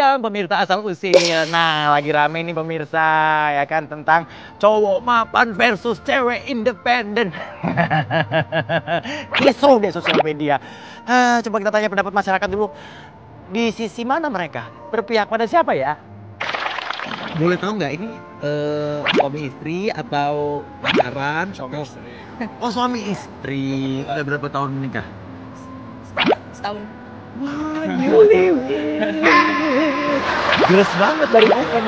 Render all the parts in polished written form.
siang pemirsa asal usil. Nah, lagi rame nih pemirsa ya kan tentang cowok mapan versus cewek independen. Kisruh deh sosial media. Coba kita tanya pendapat masyarakat dulu. Di sisi mana mereka? Berpihak pada siapa ya? Boleh tahu nggak ini suami istri atau pacaran? Suami istri. Oh, suami istri. Udah berapa tahun menikah? Setahun. Wah, Yuli. Geres banget dari open.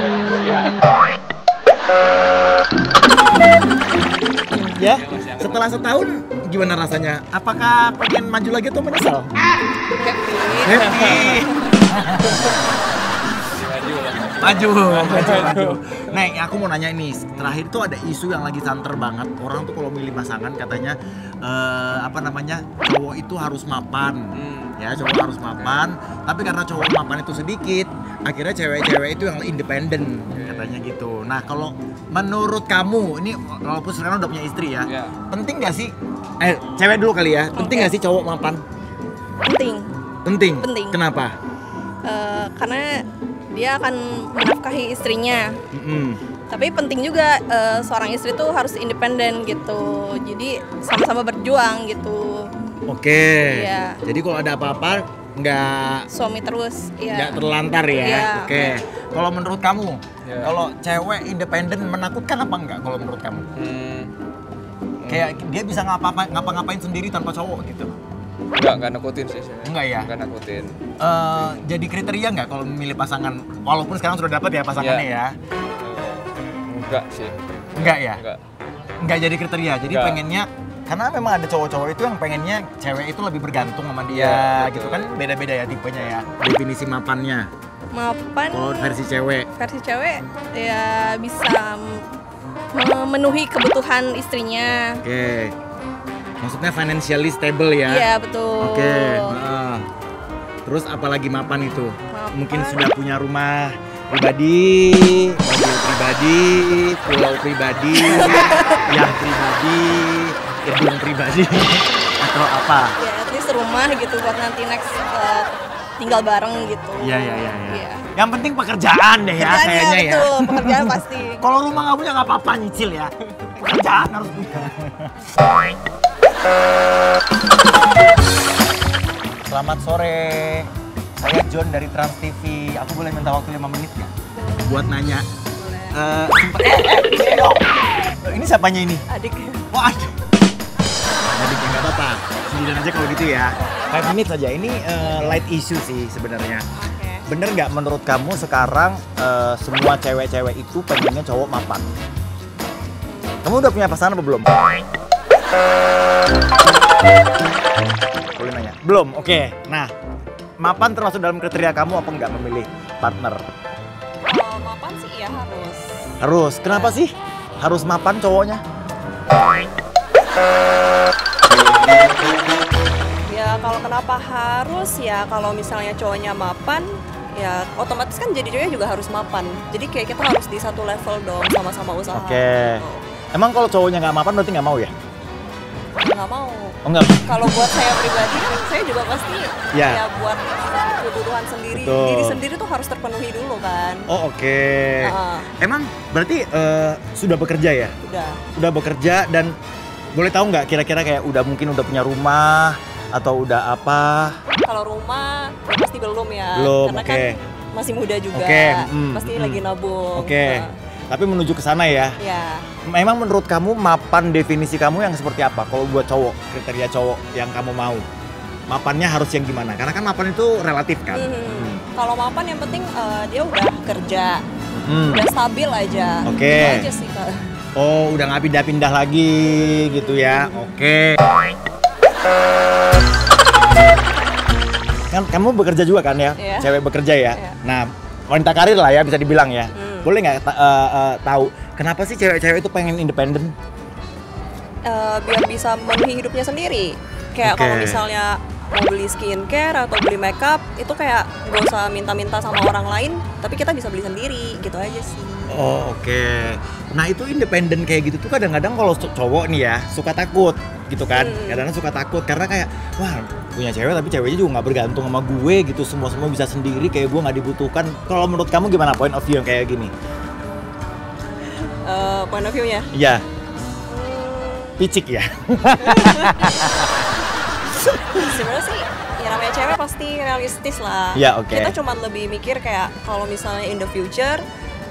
Ya, setelah setahun gimana rasanya? Apakah pengen maju lagi atau menyesal? Happy. Maju. Nih, aku mau nanya ini. Terakhir tuh ada isu yang lagi santer banget. Orang tuh kalau milih pasangan katanya cowok itu harus mapan. Ya, cowok harus mapan. Tapi karena cowok mapan itu sedikit, akhirnya cewek-cewek itu yang independen katanya gitu. Nah, kalau menurut kamu ini walaupun sekarang udah punya istri ya, penting nggak sih? Cewek dulu kali ya. Penting nggak sih cowok mapan? Penting. Penting. Kenapa? Karena dia akan menafkahi istrinya. Tapi penting juga seorang istri tuh harus independen gitu. Jadi sama-sama berjuang gitu. Oke. Iya. Jadi kalau ada apa-apa nggak Suami terus. nggak terlantar ya. Iya. Oke. Kalau menurut kamu, kalau cewek independen menakutkan apa enggak kalau menurut kamu? Kayak dia bisa ngapa-ngapain sendiri tanpa cowok gitu. Enggak nakutin sih. Enggak ya? Enggak nakutin. Jadi kriteria nggak kalau memilih pasangan? Walaupun sekarang sudah dapat ya pasangannya ya. Enggak sih. Enggak ya? Enggak jadi kriteria. Jadi Enggak. pengennya karena memang ada cowok-cowok itu yang pengennya cewek itu lebih bergantung sama dia gitu kan, beda-beda ya tipenya ya. Definisi mapannya. Mapan. Kalau versi cewek. Versi cewek ya bisa memenuhi kebutuhan istrinya. Oke. Maksudnya financially stable ya? Iya, betul. Oke. Terus apalagi mapan itu? Mungkin sudah punya rumah pribadi, mobil pribadi, pulau pribadi, yacht pribadi, gedung pribadi, atau apa? Ya, at least rumah gitu buat nanti next tinggal bareng gitu. Iya. Yang penting pekerjaan deh ya kayaknya ya. Betul, pekerjaan pasti. Kalau rumah nggak punya nggak apa-apa nyicil ya. Pekerjaan harus punya. Selamat sore. Saya John dari Trans TV. Aku boleh minta waktu 5 menit nggak? Buat nanya. Ini siapanya ini? Adik. Oh, adik. Adiknya nggak apa-apa. Sendirian aja kalau gitu ya. 5 menit saja. Ini light issue sih sebenarnya. Bener nggak menurut kamu sekarang semua cewek-cewek itu pengennya cowok mapan? Kamu udah punya pasangan apa belum? Boleh nanya? Belum? Oke. Nah, mapan termasuk dalam kriteria kamu apa nggak memilih partner? Mapan sih ya harus. Harus. Kenapa sih harus mapan cowoknya? Ya kalau kenapa harus ya kalau misalnya cowoknya mapan ya otomatis kan jadi cowoknya juga harus mapan. Jadi kayak kita harus di satu level dong sama-sama usaha. Oke. Gitu. Emang kalau cowoknya nggak mapan berarti nggak mau ya? Nggak mau. Oh nggak. Kalau buat saya pribadi kan saya juga pasti Ya. ya buat kebutuhan sendiri. Betul. Diri sendiri tuh harus terpenuhi dulu kan. Oh oke. Heeh. Emang berarti sudah bekerja ya? Udah. Udah bekerja dan boleh tahu nggak kira-kira kayak mungkin udah punya rumah atau udah apa? Kalau rumah ya pasti belum ya. Belum, Karena oke. kan masih muda juga. Oke, Pasti lagi nabung. Oke. Nah, Tapi menuju ke sana ya. ya. Memang menurut kamu mapan definisi kamu yang seperti apa? Kalau buat cowok, kriteria cowok yang kamu mau. Mapannya harus yang gimana? Karena kan mapan itu relatif kan. Kalau mapan yang penting dia udah kerja, udah stabil aja. Oke. Itu aja sih Kak. Oh, udah nggak pindah-pindah lagi gitu ya. Oke. Kan kamu bekerja juga kan ya? Iya. Cewek bekerja ya. Iya. Nah, wanita karir lah ya bisa dibilang ya. Boleh nggak tahu kenapa sih cewek-cewek itu pengen independen? Biar bisa memenuhi hidupnya sendiri. Kayak kalau misalnya mau beli skincare atau beli makeup itu kayak gak usah minta-minta sama orang lain, tapi kita bisa beli sendiri gitu aja sih. Oh oke. Nah itu independen kayak gitu tuh kadang-kadang kalau cowok nih ya suka takut gitu kan. Kadang-kadang suka takut karena kayak wah punya cewek tapi ceweknya juga nggak bergantung sama gue gitu, semua bisa sendiri, kayak gue nggak dibutuhkan. Kalau menurut kamu gimana point of view yang kayak gini? Point of view-nya? Iya. Picik ya. Sebenarnya sih ya namanya cewek pasti realistis lah. Ya, oke. Kita cuma lebih mikir kayak kalau misalnya in the future,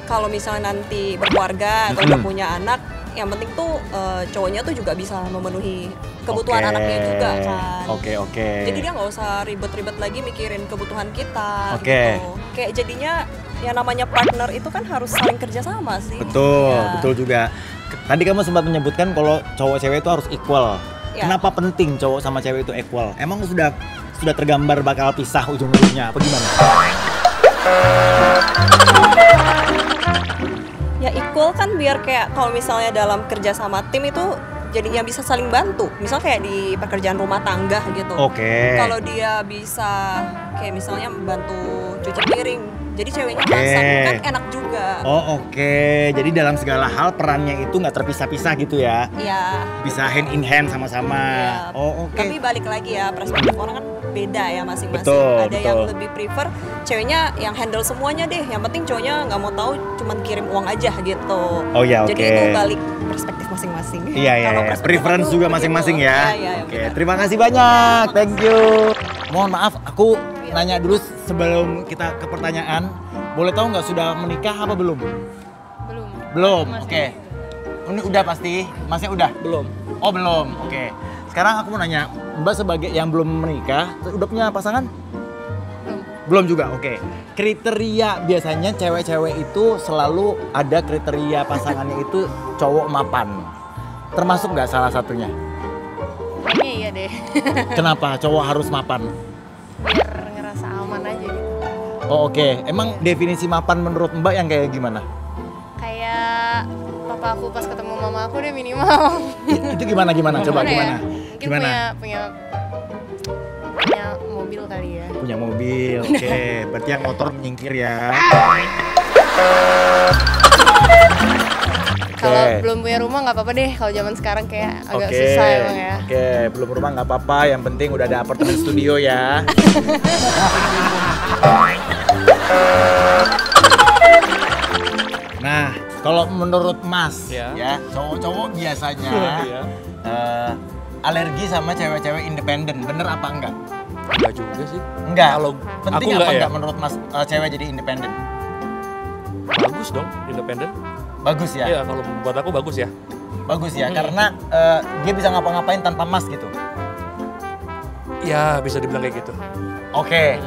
kalau misalnya nanti berkeluarga atau udah punya anak, yang penting tuh cowoknya tuh juga bisa memenuhi kebutuhan anaknya juga kan. Oke. Jadi dia nggak usah ribet-ribet lagi mikirin kebutuhan kita. Oke. Gitu. Kayak jadinya ya namanya partner itu kan harus saling kerjasama sih. Betul, Ya. betul juga. Tadi kamu sempat menyebutkan kalau cowok cewek itu harus equal. Ya. Kenapa penting cowok sama cewek itu equal? Emang sudah tergambar bakal pisah ujung-ujungnya apa gimana? Ya equal kan biar kayak kalau misalnya dalam kerja sama tim itu jadinya bisa saling bantu. Misal kayak di pekerjaan rumah tangga gitu. Oke. Kalau dia bisa kayak misalnya bantu cuci piring, jadi ceweknya masak kan enak juga. Oh oke. Jadi dalam segala hal perannya itu nggak terpisah-pisah gitu ya? Iya. Bisa hand in hand sama-sama. Iya. Oh oke. Tapi balik lagi ya, perspektif orang kan beda ya masing-masing. Betul, Ada yang lebih prefer ceweknya yang handle semuanya deh. Yang penting cowoknya nggak mau tahu, cuman kirim uang aja gitu. Oh ya oke. Jadi itu balik perspektif masing-masing. Iya. Kalau perspektif Preference aku juga begitu. masing-masing ya. Iya, Oke. benar. Terima kasih banyak. Thank you. Mohon maaf, aku nanya dulu sebelum kita ke pertanyaan. Boleh tahu nggak sudah menikah apa belum? Belum. Oke. Ini udah pasti? Masnya udah? Belum. Oh belum. Oke. Sekarang aku mau nanya, Mbak sebagai yang belum menikah, udah punya pasangan? Belum juga. Oke. Kriteria biasanya cewek-cewek itu selalu ada kriteria pasangannya itu cowok mapan. Termasuk nggak salah satunya? Kayaknya iya deh. Kenapa cowok harus mapan? Biar ngerasa aman aja gitu. Oh oke. Emang definisi mapan menurut Mbak yang kayak gimana? Kayak papa aku pas ketemu mama aku deh minimal. Itu gimana? Coba Gimana ya? gimana? Mungkin Gimana? punya mobil kali ya. Punya mobil. Oke. Berarti yang motor menyingkir ya. Kalau belum punya rumah nggak apa-apa deh. Kalau zaman sekarang kayak agak Oke. susah emang ya. Oke, belum rumah nggak apa-apa. Yang penting udah ada apartemen studio ya. Nah, kalau menurut Mas, Ya. ya cowok-cowok biasanya Iya. alergi sama cewek-cewek independen. Bener apa enggak? Enggak juga sih. Enggak. Kalau Penting aku apa enggak ya. enggak menurut Mas cewek jadi independen? Bagus dong, independen. Bagus ya? Iya, kalau buat aku bagus ya. Bagus ya, karena dia bisa ngapa-ngapain tanpa Mas gitu. Ya, bisa dibilang kayak gitu. Oke.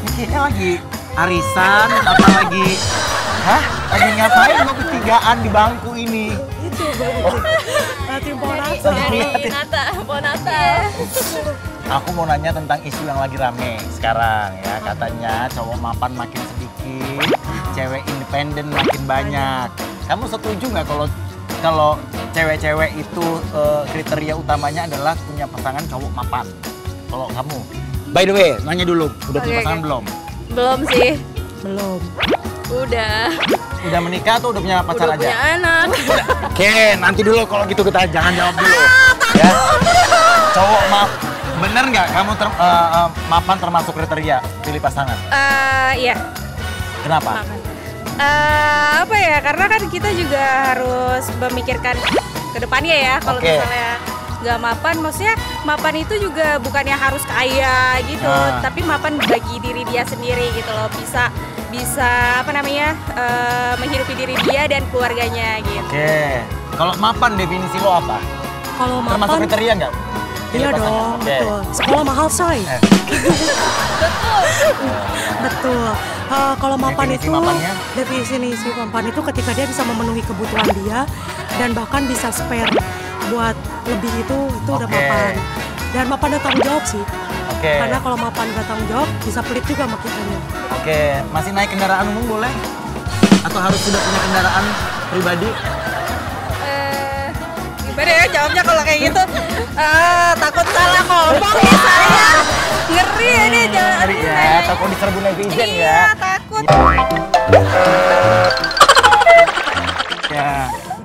Ini kayaknya lagi arisan, apa lagi? Hah? Lagi ngapain lo bertigaan di bangku ini? Bonata. Aku mau nanya tentang isu yang lagi rame sekarang ya. Katanya cowok mapan makin sedikit, cewek independen makin banyak. Kamu setuju nggak kalau cewek-cewek itu kriteria utamanya adalah punya pasangan cowok mapan? Kalau kamu? By the way, nanya dulu, udah punya Oke, pasangan oke. belum? Belum sih. Belum. Udah. Udah menikah atau udah punya pacar Udah aja? punya anak. Oke, nanti dulu kalau gitu kita jangan jawab dulu. Ya. Cowok bener nggak kamu mapan termasuk kriteria pilih pasangan? Iya. Kenapa? Apa ya? Karena kan kita juga harus memikirkan ke depannya ya. Kalau Oke. misalnya nggak mapan, maksudnya mapan itu juga bukannya harus kaya gitu, Nah. tapi mapan bagi diri dia sendiri gitu loh. Bisa apa namanya menghidupi diri dia dan keluarganya gitu. Oke. Kalau mapan definisi lo apa? Kalau Termasuk mapan, kriteria nggak? Pilih iya pasangan. dong, Oke. betul. Sekolah mahal say. Betul. Kalau mapan Definisi itu, mapannya? definisi mapan itu ketika dia bisa memenuhi kebutuhan dia dan bahkan bisa spare buat lebih itu udah Oke. mapan. Dan mapan ada tanggung jawab sih. Oke. Karena kalau mapan gak tanggung jawab bisa pelit juga sama kitanya. Oke. Masih naik kendaraan umum boleh? Atau harus sudah punya kendaraan pribadi? Gimana ya jawabnya kalau kayak gitu? Takut salah ngomong nih saya. Ngeri ini jangan. Ngeri ya, takut diserbu netizen ya. Iya, takut. Ya,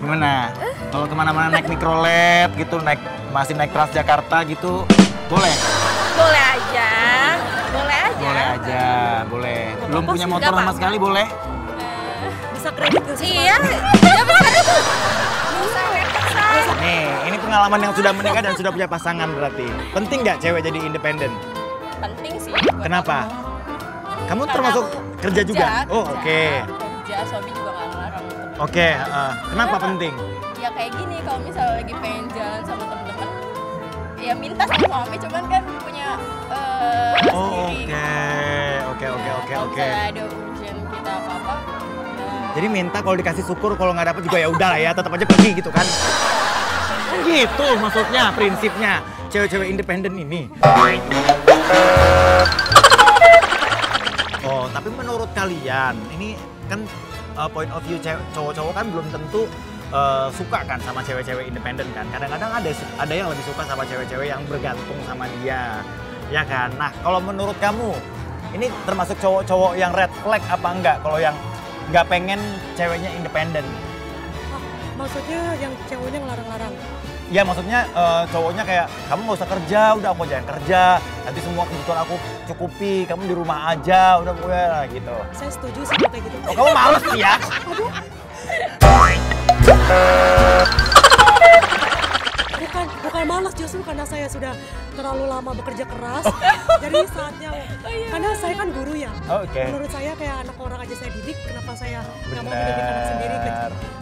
gimana? Kalau kemana-mana naik mikrolet gitu, masih naik Transjakarta gitu, boleh? Boleh aja. Boleh aja. Boleh aja, boleh. Belum apa-apa punya sih, motor nggak sama apa-apa. sekali boleh? Bisa kredit nggak sih? Iya. Ya benar itu. Bisa, bisa. Nih, ini pengalaman yang sudah menikah dan sudah punya pasangan berarti. Penting nggak cewek jadi independen? Penting sih. buat Kenapa? aku. Kamu Karena termasuk aku kerja juga? Oh, oke. Kerja, suami juga nggak ngelarang. Oke, kenapa penting? Ya kayak gini, kalau misalnya lagi pengen jalan sama temen-temen, ya minta sama suami, cuman kan punya Oh, sendiri. oke. Kalau misalnya ada urgent kita apa-apa, ya Jadi minta kalau dikasih syukur, kalau nggak dapet juga ya udah lah ya, tetap aja pergi gitu kan? Gitu maksudnya, prinsipnya cewek-cewek independen ini. Oh, tapi menurut kalian, ini kan point of view cowok-cowok kan belum tentu suka kan sama cewek-cewek independen kan. Kadang-kadang ada yang lebih suka sama cewek-cewek yang bergantung sama dia, ya kan? Nah, kalau menurut kamu, ini termasuk cowok-cowok yang red flag apa enggak? Kalau yang nggak pengen ceweknya independen? Maksudnya yang ceweknya ngelarang-larang. Ya maksudnya cowoknya kayak kamu nggak usah kerja, udah aku aja yang kerja. Nanti semua kebutuhan aku cukupi, kamu di rumah aja, udah pokoknya lah gitu. Saya setuju sih kalau kayak gitu. Oh kamu males sih ya? Bukan malas, justru karena saya sudah terlalu lama bekerja keras. Jadi saatnya, karena saya kan guru ya. Oke. Menurut saya kayak anak orang aja saya didik, kenapa saya nggak mau Bener. mendidik anak sendiri?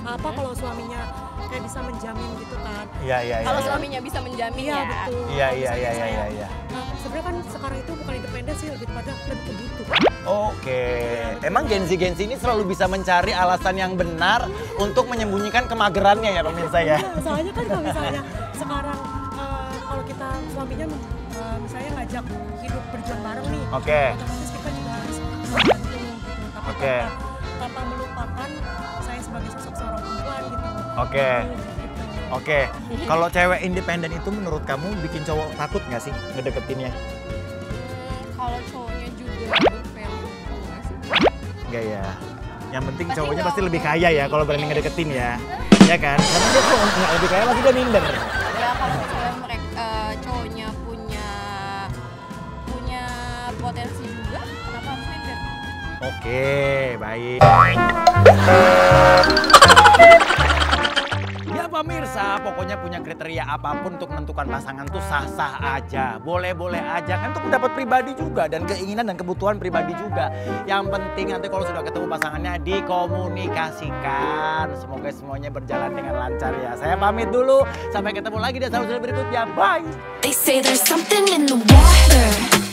Apa kalau suaminya kayak bisa menjamin gitu kan? Iya. kalau suaminya bisa menjamin Iya ya. betul. Iya. Saya- Nah, sebenarnya kan sekarang itu bukan independen sih, lebih tepatnya lebih ke butuh. Oke. Emang Gen Z ini selalu bisa mencari alasan yang benar untuk menyembunyikan kemagerannya ya pemirsa ya? Iya, soalnya kan kalau misalnya sekarang kalau kita suaminya misalnya ngajak hidup berjuang bareng nih, Oke. otomatis kita juga harus membantu gitu. Tapi Oke. tanpa melupakan saya sebagai sosok seorang perempuan gitu. Oke. Gitu. Oke. Kalau cewek independen itu menurut kamu bikin cowok takut nggak sih ngedeketinnya? Kalau cowoknya juga bervalue nggak sih? Enggak ya. Yang penting Pasti cowoknya nggak pasti lebih mau. kaya ya kalau berani ngedeketin ya. Ya kan? Karena dia kalau nggak lebih kaya pasti dia minder. Ya kalau misalnya mereka cowoknya punya potensi juga, kenapa harus minder? Oke, baik. Ya pemirsa, pokoknya punya kriteria apapun untuk menentukan pasangan tuh sah-sah aja. Boleh-boleh aja, kan itu pendapat pribadi juga dan keinginan dan kebutuhan pribadi juga. Yang penting nanti kalau sudah ketemu pasangannya dikomunikasikan. Semoga semuanya berjalan dengan lancar ya. Saya pamit dulu, sampai ketemu lagi di episode berikutnya. Bye! They say there's something in the water.